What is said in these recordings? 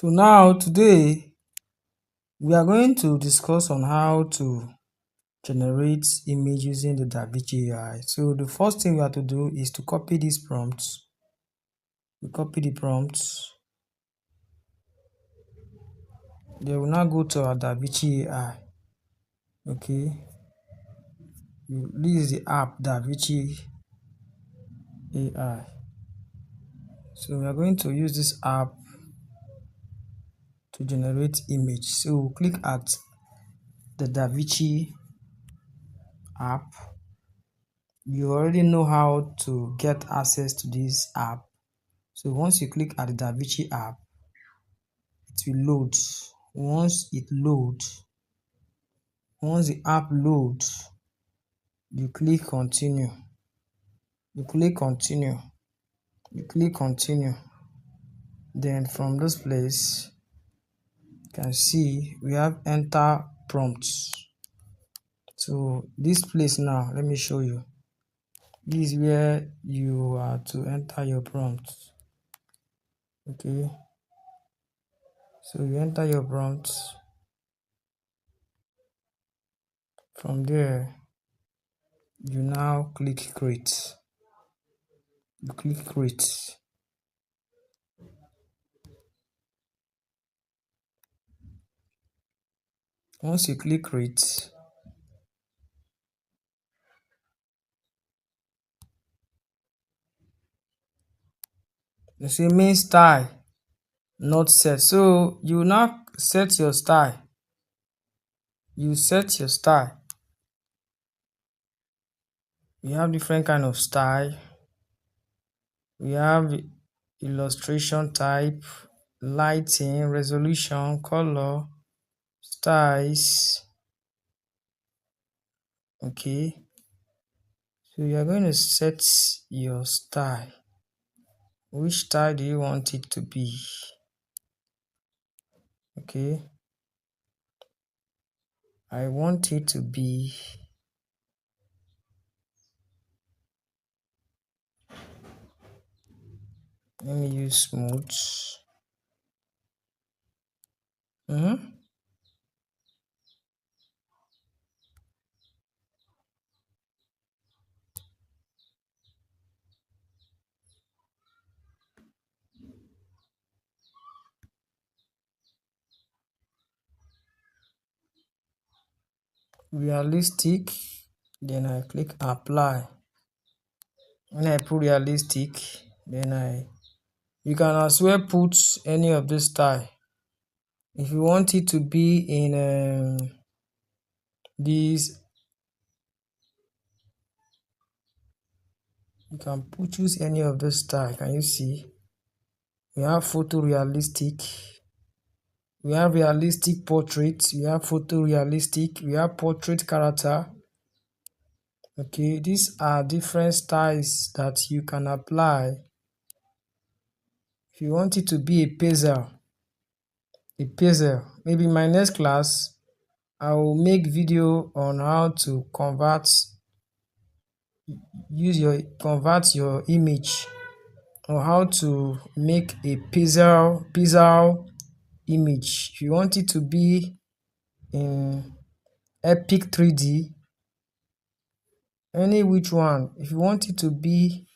So now today we are going to discuss on how to generate image using the Davincin AI. So the first thing we have to do is to copy these prompts. We copy the prompts. Then we now go to our Davincin AI. Okay. This is the app Davincin AI. So we are going to use this app to generate image. So we'll click at the Davincin app. You already know how to get access to this app. So once you click at the Davincin app, it will load. Once the app loads, you click continue. You click continue. Then from this place, you can see we have enter prompts. So this place now, let me show you. This is where you are to enter your prompts. Okay. So you enter your prompts. From there, you now click create. You click create. Once you click create, you say main style not set. So you now set your style. You set your style. We have different kind of style. We have illustration type, lighting, resolution, color, styles. Okay. So you are going to set your style. Which style do you want it to be? Okay. I want it to be let me use smooth. Realistic. Then I click apply. When I put realistic, then you can as well put any of this style. If you want it to be in this, you can choose any of this style. Can you see? We have photorealistic. We have realistic portrait. We have photorealistic. We have portrait character. Okay, these are different styles that you can apply. If you want it to be a puzzle, maybe in my next class, I will make video on how to convert your image, or how to make a puzzle image. If you want it to be in epic 3D, any which one. If you want it to be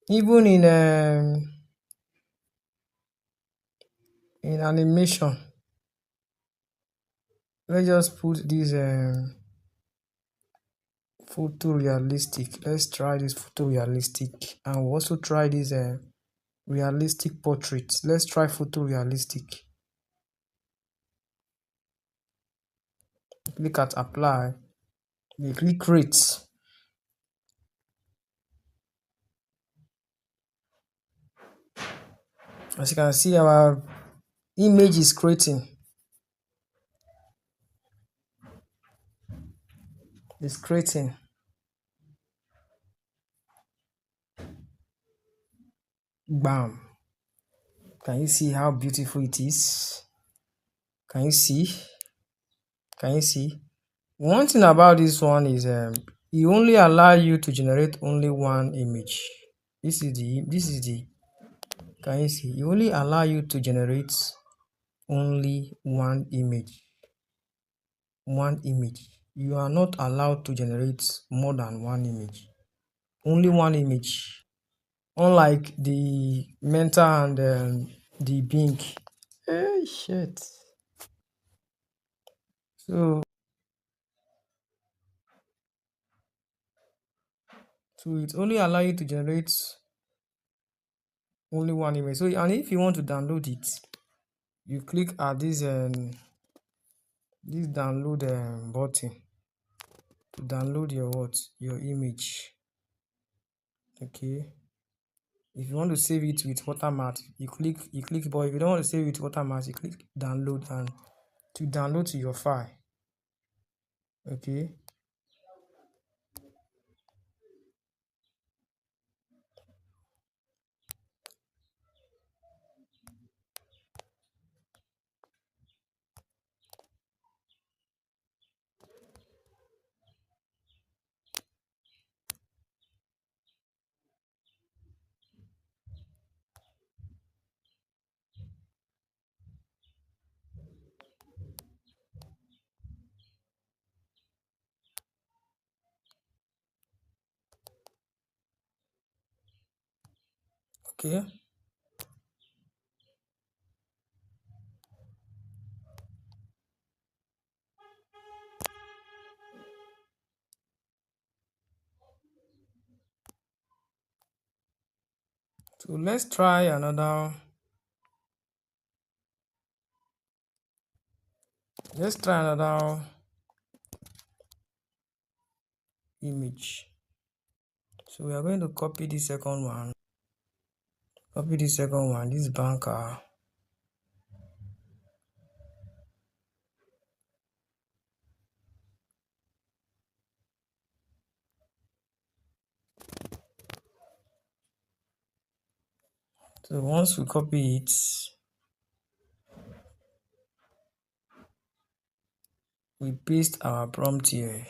even in animation, let's just put this photorealistic. Let's try this photorealistic, and we'll also try this realistic portrait. Let's try photorealistic. Click at apply. You click create. As you can see, our image is creating. It's creating. Bam. Can you see how beautiful it is? Can you see? One thing about this one is it only allow you to generate only one image. This is the Can you see? It only allow you to generate only one image. One image. You are not allowed to generate more than one image. Only one image. Unlike the Menta and the Bing. Hey, shit. So it only allow you to generate only one image. So and if you want to download it, you click at this download button to download your what? Your image. Okay. If you want to save it with watermark, you click, but if you don't want to save it with watermark, you click download and to download to your file. Okay. Okay. So let's try another image. So we are going to copy the second one. This banker. So once we copy it, we paste our prompt here.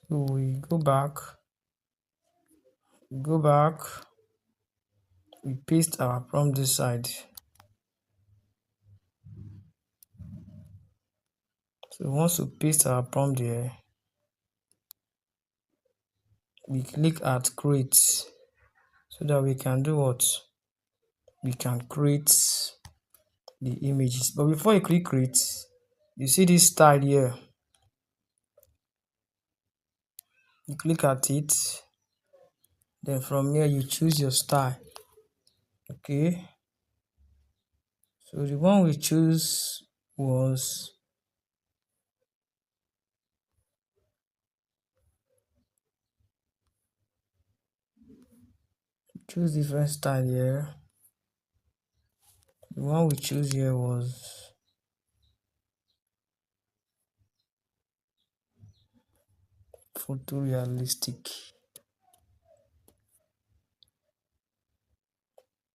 So we go back, we paste our prompt this side. So once we paste our prompt here, we click at create so that we can do what? We can create the images. But before you click create, you see this style here. You click at it, then from here you choose your style. Okay. So the one we choose was choose different style here. The one we choose here was photorealistic.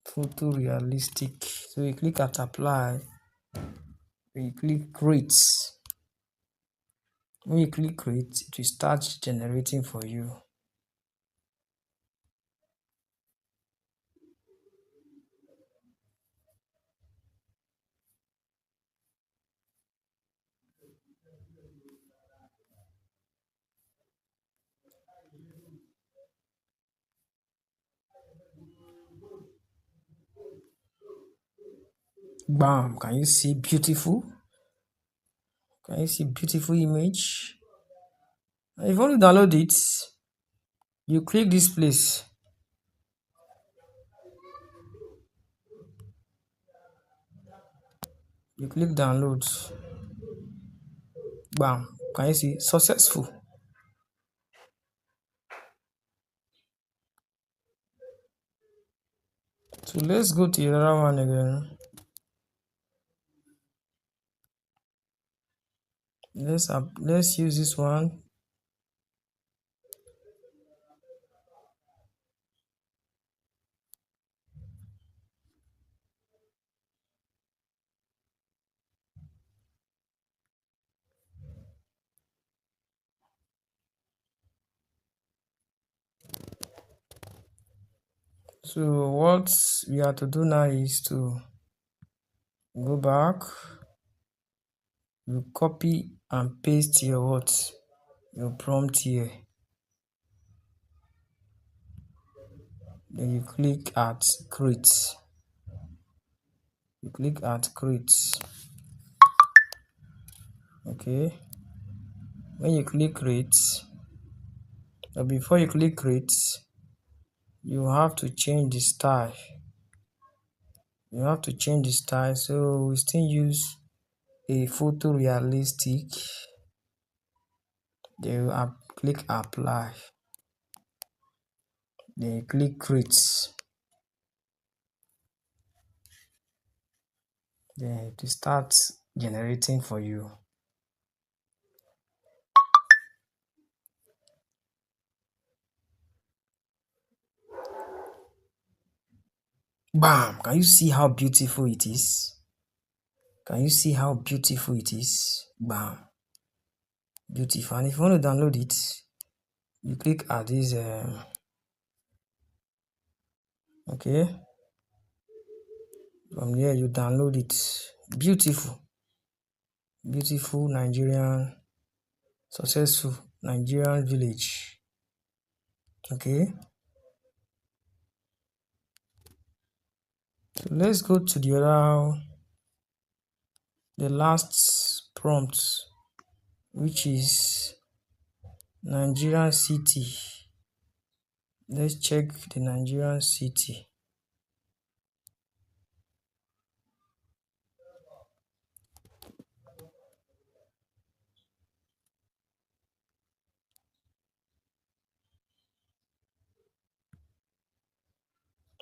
So you click at apply, you click create. When you click create, it will start generating for you. Bam! Can you see beautiful? Can you see beautiful image? If you want to download it, you click this place. You click download. Bam! Can you see successful? So let's go to the other one again. Let's use this one. So what we have to do now is to go back, you copy and paste your what, your prompt here. Then you click at create. You click at create. Okay. When you click create, but before you click create, you have to change the style. You have to change the style. So we still use a photorealistic. Then you click apply. Then you click create. Then it starts generating for you. Bam! Can you see how beautiful it is? Can you see how beautiful it is? Bam! Beautiful. And if you want to download it, you click at this. Okay. From here you download it. Beautiful. Beautiful Nigerian, successful Nigerian village. Okay. So let's go to the last prompt, which is Nigerian city. Let's check the Nigerian city.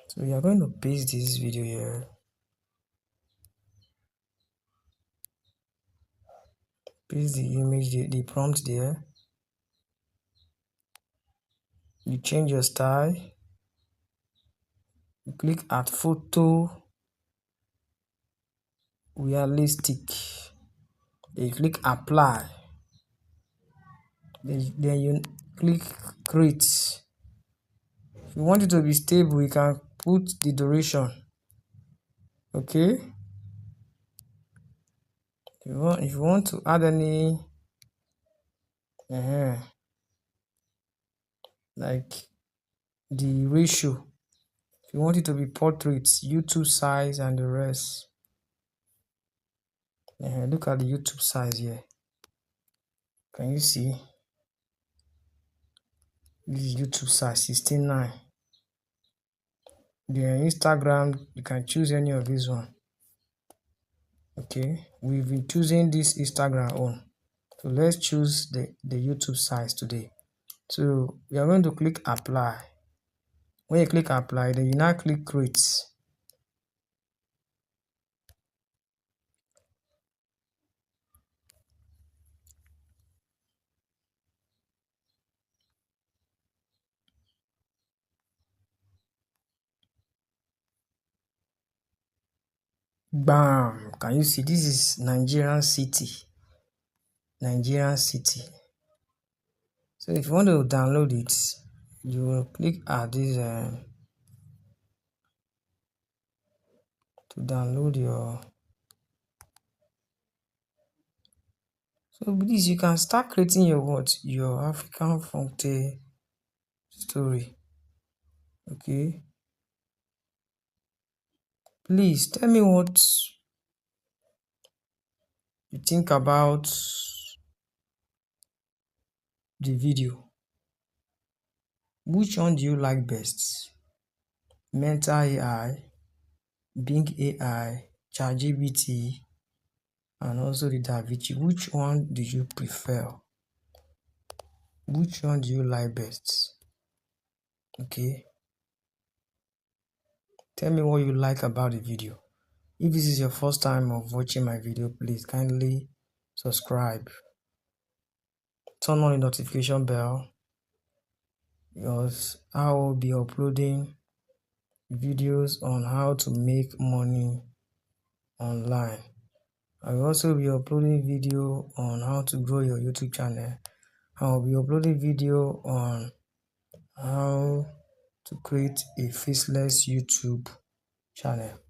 So we are going to paste this video here. Paste the image, the prompt there. You change your style. You click at photo realistic. Then you click apply. Then you click create. If you want it to be stable, you can put the duration. Okay. If you want to add any like the ratio, if you want it to be portraits, YouTube size and the rest. Look at the YouTube size here. Can you see? This is YouTube size 16:9. Then Instagram, you can choose any of this one. Okay, we've been choosing this Instagram on. So let's choose the YouTube size today. So we are going to click apply. When you click apply, then you now click create. Bam! Can you see? This is Nigerian city. Nigerian city. So if you want to download it, you will click at this to download your. So with this, you can start creating your African Folktale story. Okay. Please tell me what you think about the video. Which one do you like best? Mental AI, Bing AI, ChatGPT, and also the Davincin. Which one do you prefer? Which one do you like best? Okay. Tell me what you like about the video. If this is your first time of watching my video, please kindly subscribe. Turn on the notification bell because I will be uploading videos on how to make money online. I will also be uploading video on how to grow your YouTube channel. I will be uploading video on how to create a faceless YouTube channel.